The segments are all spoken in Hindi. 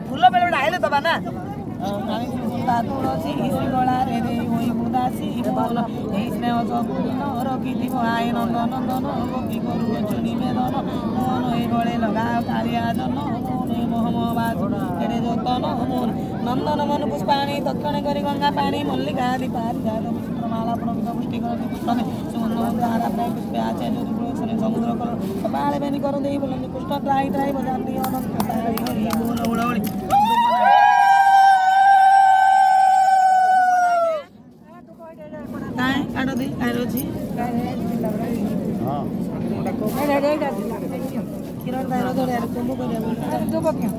फूल बेले बेले आइले दबा ना तुलसी गला रे रे होई मुदासी बोल এই স্নেহ সগুণ রকিথিব আয় নন্দ নন্দন গোপী করু চুনি মেদন মন এই গলে লগাও কালিয়া জন মোহমবাদ এরে যতন মন নন্দন মন পুষ্পাণী তৎক্ষণে করি গঙ্গা পানি মল্লিকা দীপারি যাদব চিত্রমালা প্রমিত পুষ্টি করতি পুষ্পমে সুমন ধারা প্রায় পুষ্পে আছে যদি পুরোচনে সমুদ্র কর কপালে বেনি কর দেই বলন্তি পুষ্প ত্রাই ত্রাই বজান্তি অনন্ত তারি হরি bool উড়াউড়ি काटो दे कारो छी हां किरण दारो जोड़े कोमो करिया दो बकिया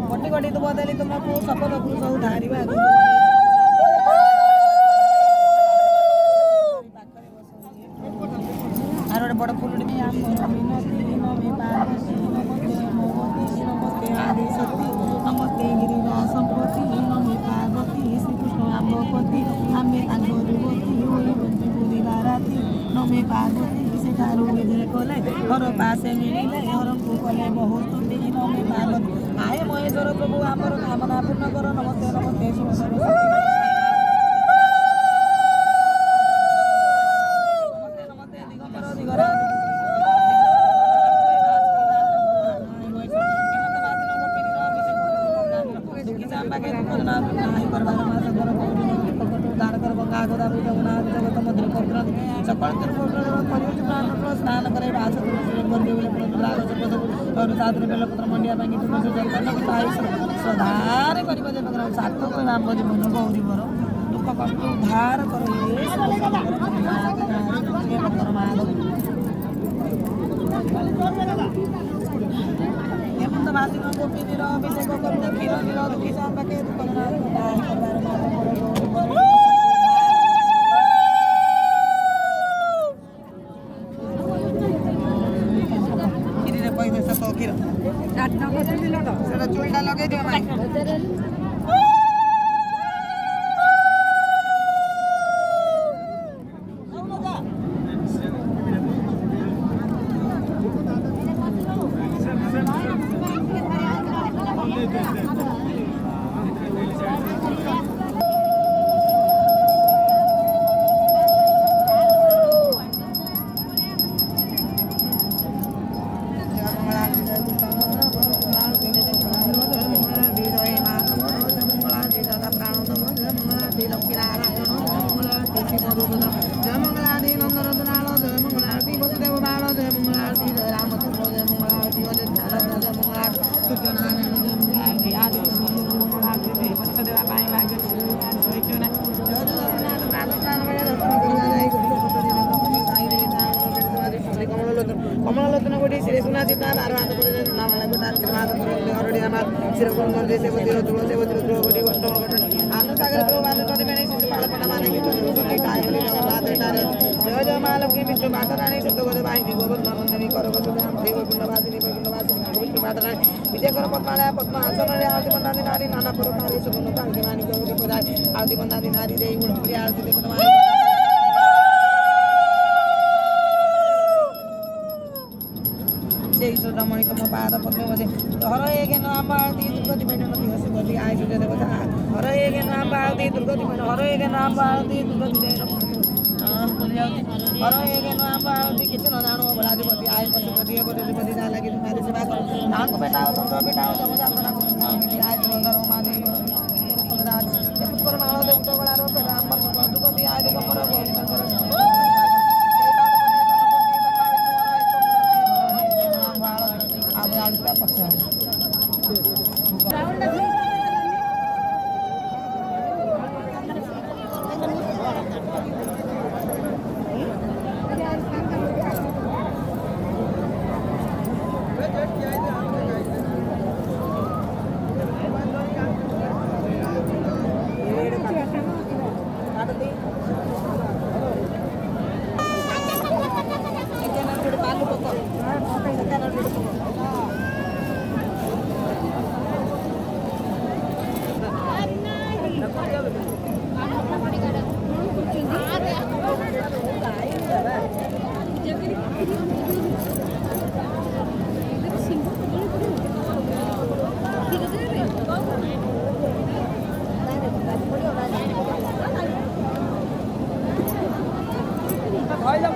कोटी कोटी तो बदली तुमको सपन को सब धारिबा आरो बड़ फुलडी में आम मिनती नमे पार्वती नमते मोहती नमते आदि शक्ति नमते गिरिरा संपत्ति नमे पार्वती श्री कृष्ण आम्बपति आमे आंगोरुवती होई बंदी बुदी राती नमे पार्वती से कारो जे कोले घर पासे मिलिले हरम को कोले बहुत दी नमे पार्वती आए महेश्वर प्रभु आमर कामना पूर्ण कर नमते नमते शिव सरस्वती स्नान करे साधन बेलपत्र मंडिया भांगी तुम श्रद्धार कर सार्थक नाम जीवन गौरी बर दुख कष्ट उद्धार कर हेमंत भाषिण गोपी निर अभिषेक करते क्षीर निर दुखी संपाके चूड़ा लगे दियो भाई कमलोचन कोटी श्री सुनाचिता नारायण नारायण गोटार कृमाद हरडिया मात शिरकुंदर जैसे बदिरो तुलसी बदिरो कोटी अष्टम आनंद सागर प्रभात कदि में शिशुपाल पना माने की कोटी काय बलि रात तारे जय जय मां लक्ष्मी विष्णु माता रानी शुद्ध गोद बाई गोविंद वंदनी कर गोविंद देव कुंडवासिनी कुंडवासिनी गोविंद माता रानी विजय कर पद्मालय पद्मासन रे आरती बंदानी नारी नाना पुरकारी सुगंध कांति मानी गौरी पुराय आरती बंदानी नारी देई गुणपुरी आरती देखनवाई रमणी तम पाद पद्मे मजे हर एक नाम आरती दुर्गति बैठन दिवस गति आय सूर्य देवता हर एक नाम आरती दुर्गति बैठन हर एक नाम आरती दुर्गति बैठन बोल जाउती हर एक नाम आरती किछ न जानो बलाधिपति आय पशुपति पतिपति जा लगी तुम्हारी सेवा कर नाम को बेटा तंत्र बेटा सब जातना को आय घर माने राज पुष्कर मानो देवता गलारो बेटा अंबर दुर्गति आय कमर ধইলা